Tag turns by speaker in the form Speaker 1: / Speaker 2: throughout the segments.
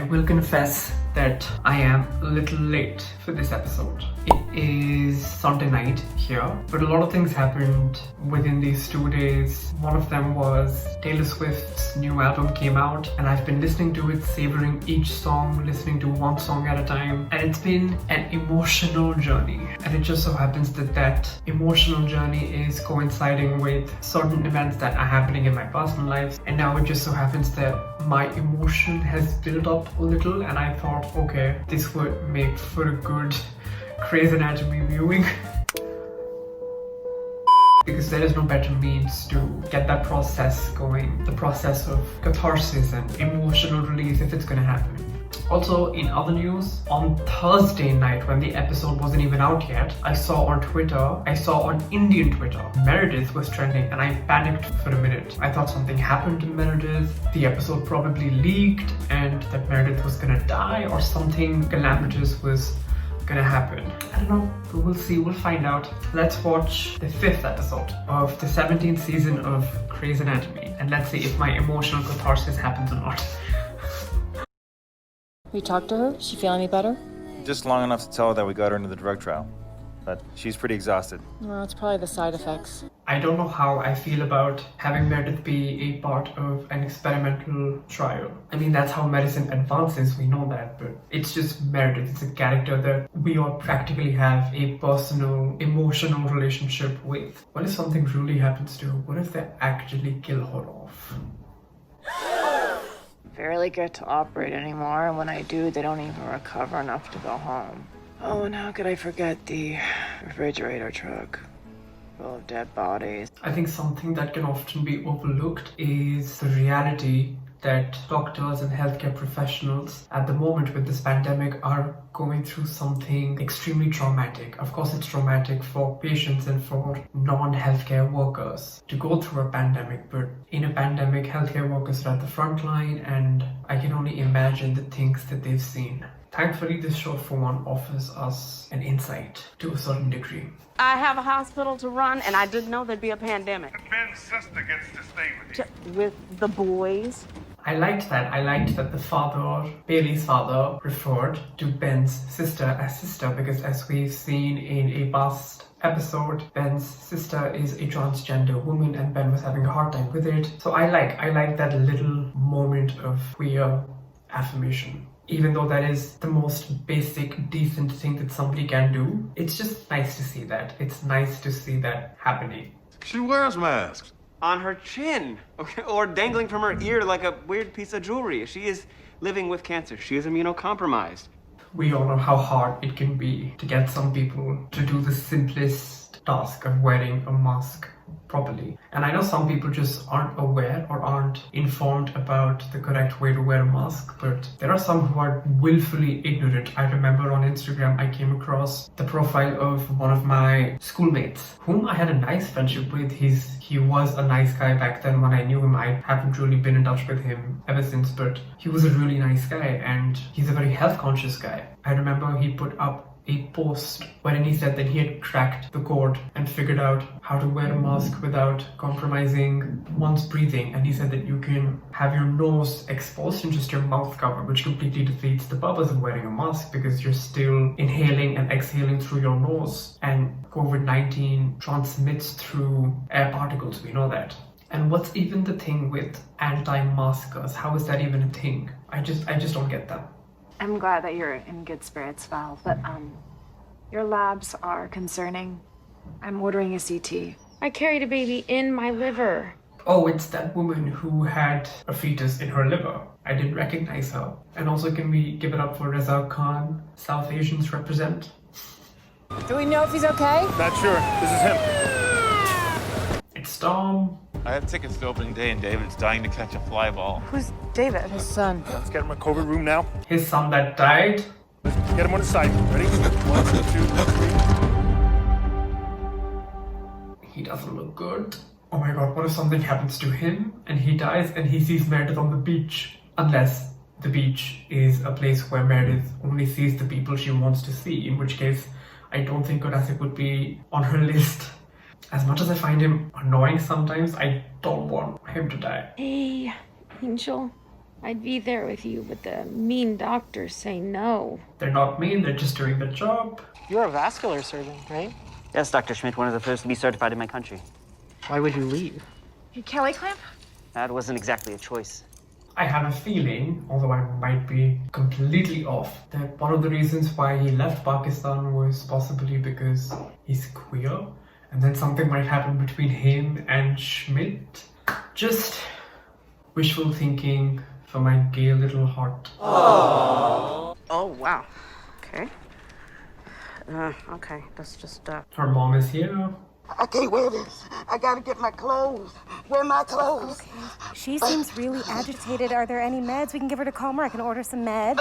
Speaker 1: will confess that I am a little late for this episode. It is Sunday night here, but a lot of things happened within these 2 days. One of them was Taylor Swift's new album came out, and I've been listening to it, savoring each song, listening to one song at a time, and it's been an emotional journey. And it just so happens that that emotional journey is coinciding with certain events that are happening in my personal life, and now it just so happens that my emotion has built up a little, and I thought, okay, this would make for a good Grey's Anatomy viewing. Because there is no better means to get that process going, the process of catharsis and emotional release if it's gonna happen. Also, in other news, on Thursday night when the episode wasn't even out yet, I saw on Indian Twitter, Meredith was trending, and I panicked for a minute. I thought something happened to Meredith, the episode probably leaked, and that Meredith was gonna die or something calamitous was gonna happen. I don't know, but we'll see, we'll find out. Let's watch the 5th episode of the 17th season of Grey's Anatomy, and let's see if my emotional catharsis happens or not.
Speaker 2: You talked to her? She feel any better?
Speaker 3: Just long enough to tell her that we got her into the drug trial. But she's pretty exhausted.
Speaker 2: Well, it's probably the side effects.
Speaker 1: I don't know how I feel about having Meredith be a part of an experimental trial. I mean, that's how medicine advances, we know that, but it's just Meredith. It's a character that we all practically have a personal, emotional relationship with. What if something really happens to her? What if they actually kill her off?
Speaker 4: Barely get to operate anymore, and when I do, they don't even recover enough to go home. Oh, and how could I forget the refrigerator truck full of dead bodies?
Speaker 1: I think something that can often be overlooked is the reality that doctors and healthcare professionals at the moment with this pandemic are going through something extremely traumatic. Of course, it's traumatic for patients and for non-healthcare workers to go through a pandemic, but in a pandemic, healthcare workers are at the front line, and I can only imagine the things that they've seen. Thankfully, this show for one offers us an insight to a certain degree.
Speaker 5: I have a hospital to run, and I didn't know there'd be a pandemic.
Speaker 6: Ben's sister gets to stay with you.
Speaker 5: With the boys.
Speaker 1: I liked that the father, Bailey's father, referred to Ben's sister as sister, because as we've seen in a past episode, Ben's sister is a transgender woman and Ben was having a hard time with it. So I like that little moment of queer affirmation. Even though that is the most basic, decent thing that somebody can do, it's just nice to see that. It's nice to see that happening.
Speaker 6: She wears masks.
Speaker 7: On her chin, or dangling from her ear like a weird piece of jewelry. She is living with cancer. She is immunocompromised.
Speaker 1: We all know how hard it can be to get some people to do the simplest task of wearing a mask properly. And I know some people just aren't aware or aren't informed about the correct way to wear a mask, but there are some who are willfully ignorant. I remember on Instagram I came across the profile of one of my schoolmates whom I had a nice friendship with. He was a nice guy back then when I knew him. I haven't really been in touch with him ever since, but he was a really nice guy and he's a very health conscious guy. I remember he put up a post wherein he said that he had cracked the code and figured out how to wear a mask without compromising one's breathing, and he said that you can have your nose exposed and just your mouth covered, which completely defeats the purpose of wearing a mask because you're still inhaling and exhaling through your nose, and COVID-19 transmits through air particles, we know that. And what's even the thing with anti-maskers? How is that even a thing? I just don't get that.
Speaker 8: I'm glad that you're in good spirits, Val, but your labs are concerning. I'm ordering a CT. I carried a baby in my liver.
Speaker 1: Oh, it's that woman who had a fetus in her liver. I didn't recognize her. And also, can we give it up for Reza Khan? South Asians represent.
Speaker 2: Do we know if he's okay?
Speaker 6: Not sure. This is him.
Speaker 1: It's Tom.
Speaker 3: I have tickets to opening day and David's dying to catch a fly ball.
Speaker 8: Who's David?
Speaker 2: His son.
Speaker 6: Let's get him in a COVID room now.
Speaker 1: His son that died.
Speaker 6: Let's get him on the side. Ready? 1, 2, 3.
Speaker 1: He doesn't look good. Oh my god, what if something happens to him and he dies and he sees Meredith on the beach? Unless the beach is a place where Meredith only sees the people she wants to see, in which case I don't think Jurassic would be on her list. As much as I find him annoying sometimes, I don't want him to die.
Speaker 8: Hey, Angel. I'd be there with you, but the mean doctors say no.
Speaker 1: They're not mean, they're just doing the job.
Speaker 9: You're a vascular surgeon, right?
Speaker 7: Yes, Dr. Schmidt, one of the first to be certified in my country.
Speaker 9: Why would you leave?
Speaker 8: You Kelly clamp?
Speaker 7: That wasn't exactly a choice.
Speaker 1: I have a feeling, although I might be completely off, that one of the reasons why he left Pakistan was possibly because he's queer, and then something might happen between him and Schmidt. Just wishful thinking for my gay little heart.
Speaker 5: Oh, wow. Okay. Okay, let's just,
Speaker 1: Her mom is here.
Speaker 10: I can't wear this. I gotta get my clothes. Where my clothes?
Speaker 11: She seems really agitated. Are there any meds we can give her to calm her? I can order some meds.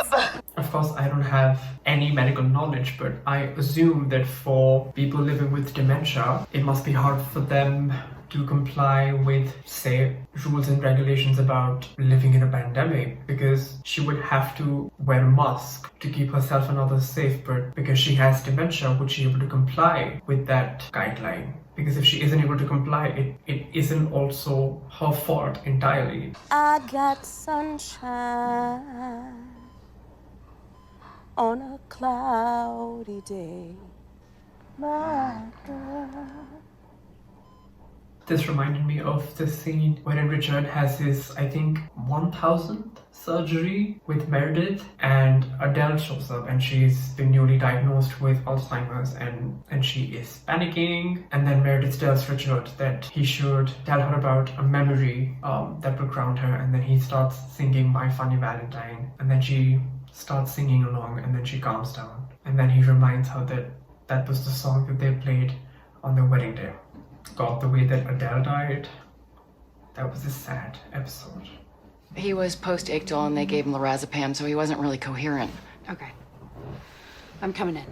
Speaker 1: Of course, I don't have any medical knowledge, but I assume that for people living with dementia, it must be hard for them to comply with, say, rules and regulations about living in a pandemic, because she would have to wear a mask to keep herself and others safe, but because she has dementia, would she be able to comply with that guideline? Because if she isn't able to comply, it isn't also her fault entirely.
Speaker 11: I got sunshine on a cloudy day, my girl.
Speaker 1: This reminded me of the scene wherein Richard has his, I think, 1000th surgery with Meredith, and Adele shows up and she's been newly diagnosed with Alzheimer's and she is panicking, and then Meredith tells Richard that he should tell her about a memory that will ground her, and then he starts singing My Funny Valentine, and then she starts singing along, and then she calms down, and then he reminds her that that was the song that they played on their wedding day. God, the way that Adele died, that was a sad episode.
Speaker 12: He was post-ictal and they gave him lorazepam, so he wasn't really coherent.
Speaker 8: Okay. I'm coming in.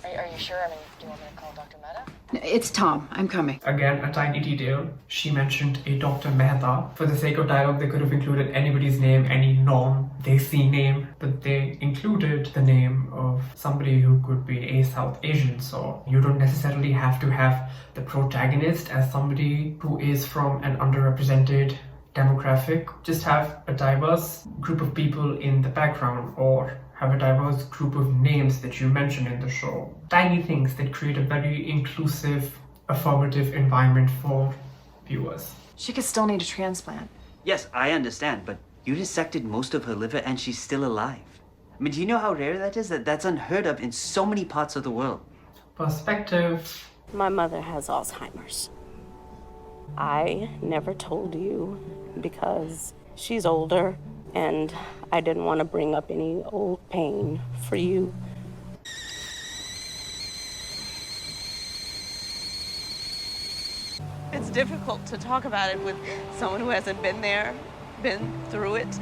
Speaker 12: Are you sure? I mean, do you want me to call Dr. Mehta?
Speaker 8: It's Tom. I'm coming.
Speaker 1: Again, a tiny detail. She mentioned a Dr. Mehta. For the sake of dialogue, they could have included anybody's name, any non-Desi name, but they included the name of somebody who could be a South Asian, so you don't necessarily have to have the protagonist as somebody who is from an underrepresented demographic. Just have a diverse group of people in the background, or have a diverse group of names that you mention in the show. Tiny things that create a very inclusive, affirmative environment for viewers.
Speaker 8: She could still need a transplant.
Speaker 7: Yes, I understand, but you dissected most of her liver and she's still alive. I mean, do you know how rare that is? That's unheard of in so many parts of the world.
Speaker 1: Perspective.
Speaker 5: my mother has Alzheimer's. I never told you because she's older and I didn't want to bring up any old pain for you. It's difficult to talk about it with someone who hasn't been there, been through it.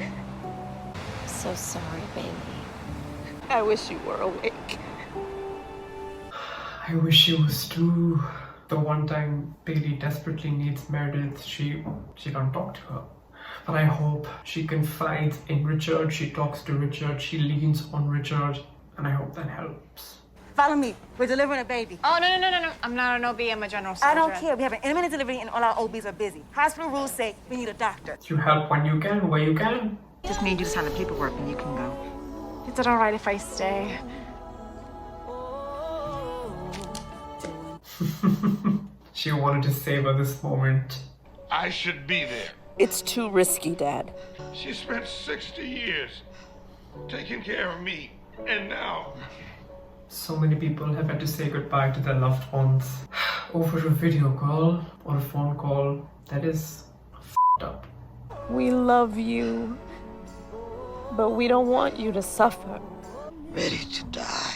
Speaker 11: So sorry, baby.
Speaker 5: I wish you were awake.
Speaker 1: I wish she was too. The one time Bailey desperately needs Meredith, she can't talk to her. But I hope she confides in Richard, she talks to Richard, she leans on Richard, and I hope that helps.
Speaker 10: Follow me. We're delivering a baby.
Speaker 8: Oh, no. I'm not an OB, I'm a general surgeon.
Speaker 10: I don't care. We have an imminent delivery and all our OBs are busy. Hospital rules say we need a doctor.
Speaker 1: You help when you can, where you can.
Speaker 10: Just need you to sign the paperwork and you can go.
Speaker 8: Is it all right if I stay?
Speaker 1: She wanted to savor this moment.
Speaker 13: I should be there.
Speaker 5: It's too risky, Dad.
Speaker 13: She spent 60 years taking care of me, and now...
Speaker 1: So many people have had to say goodbye to their loved ones over a video call or a phone call. That is f***ed up.
Speaker 5: We love you, but we don't want you to suffer.
Speaker 10: Ready to die.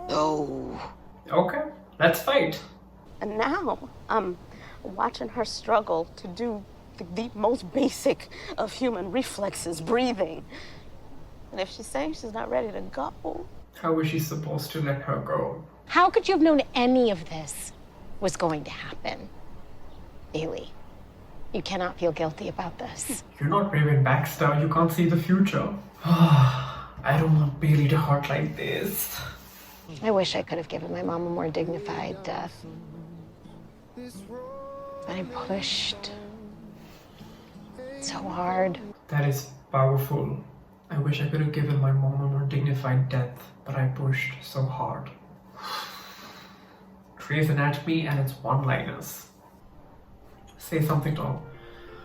Speaker 10: No.
Speaker 1: Okay, let's fight.
Speaker 5: And now I'm watching her struggle to do the most basic of human reflexes, breathing. And if she's saying she's not ready to go...
Speaker 1: How is she supposed to let her go?
Speaker 11: How could you have known any of this was going to happen? Bailey, you cannot feel guilty about this.
Speaker 1: You're not Raven Baxter, you can't see the future. I don't want Bailey to hurt like this.
Speaker 11: I wish I could have given my mom a more dignified death. I pushed so hard.
Speaker 1: That is powerful. I wish I could have given my mom a more dignified death, but I pushed so hard. Grey's Anatomy and its one-liners. Say something, Tom.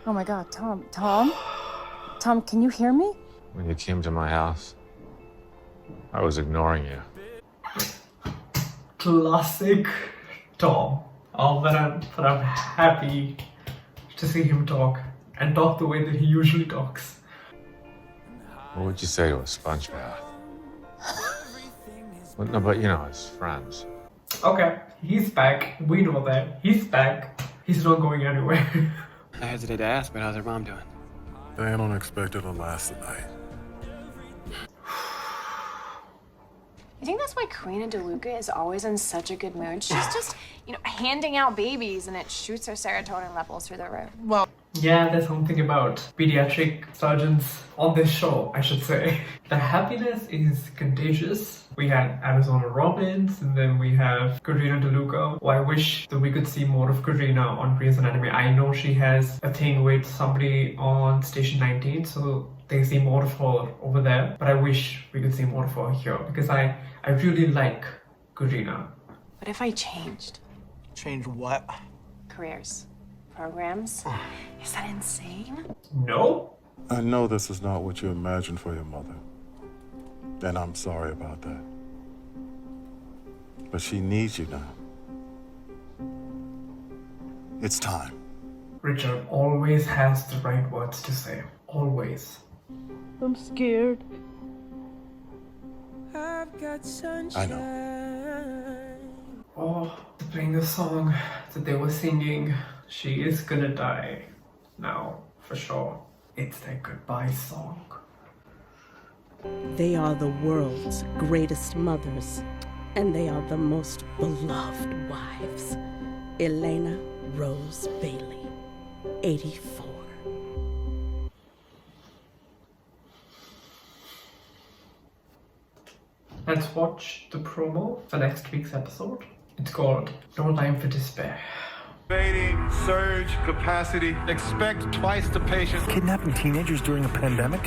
Speaker 2: Oh my god, Tom. Tom, can you hear me?
Speaker 14: When you came to my house, I was ignoring you.
Speaker 1: Classic Tom. Oh, but I'm happy to see him talk and talk the way that he usually talks.
Speaker 14: What would you say to a sponge bath? Well, no, but you know, as friends.
Speaker 1: Okay, he's back. We know that. He's back. He's not going anywhere.
Speaker 9: I hesitate to ask, but how's her mom doing?
Speaker 15: I don't expect her to last the night.
Speaker 8: You think that's why Karina DeLuca is always in such a good mood? She's just, handing out babies and it shoots her serotonin levels through the roof.
Speaker 1: Well, yeah, there's something about pediatric surgeons on this show, I should say. The happiness is contagious. We had Arizona Robbins, and then we have Karina DeLuca. Oh, I wish that we could see more of Karina on Grey's Anatomy. I know she has a thing with somebody on Station 19, so they see more of her over there. But I wish we could see more of her here, because I really like Karina.
Speaker 8: What if I changed?
Speaker 10: Change what?
Speaker 8: Careers. Programs. Is that insane?
Speaker 1: No.
Speaker 15: I know this is not what you imagined for your mother. And I'm sorry about that. But she needs you now. It's time.
Speaker 1: Richard always has the right words to say. Always.
Speaker 10: I'm scared.
Speaker 15: I know.
Speaker 1: Oh, they're playing the song that they were singing. She is gonna die now, for sure. It's their goodbye song.
Speaker 16: They are the world's greatest mothers, and they are the most beloved wives. Elena Rose Bailey, 84.
Speaker 1: Let's watch the promo for next week's episode. It's called No Time for Despair.
Speaker 13: Fading, surge, capacity. Expect twice the patients.
Speaker 6: Kidnapping teenagers during a pandemic?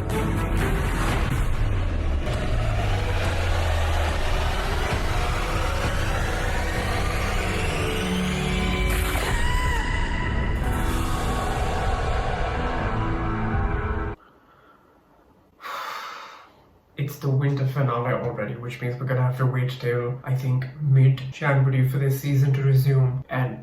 Speaker 1: It's the winter finale already, which means we're gonna have to wait till, I think, mid-January for this season to resume. And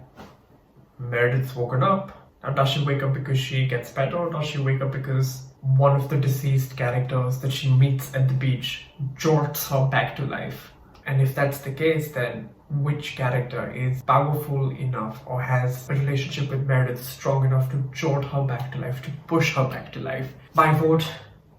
Speaker 1: Meredith's woken up. Now, does she wake up because she gets better, or does she wake up because one of the deceased characters that she meets at the beach jorts her back to life? And if that's the case, then which character is powerful enough or has a relationship with Meredith strong enough to jolt her back to life, to push her back to life? My vote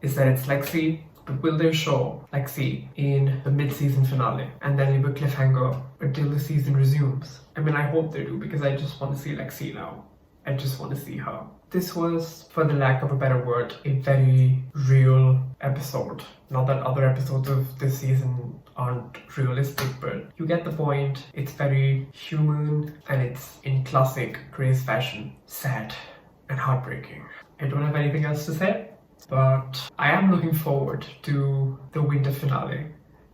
Speaker 1: is that it's Lexi. But will they show Lexi in the mid-season finale and then leave a cliffhanger until the season resumes? I mean, I hope they do, because I just want to see Lexi now. I just want to see her. This was, for the lack of a better word, a very real episode. Not that other episodes of this season aren't realistic, but you get the point. It's very human and it's in classic Grey's fashion. Sad and heartbreaking. I don't have anything else to say. But I am looking forward to the winter finale,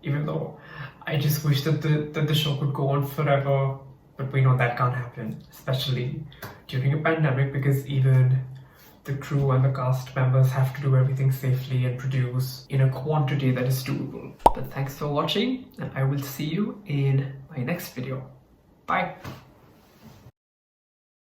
Speaker 1: even though I just wish that the show could go on forever, but we know that can't happen, especially during a pandemic, because even the crew and the cast members have to do everything safely and produce in a quantity that is doable. But thanks for watching, and I will see you in my next video. Bye!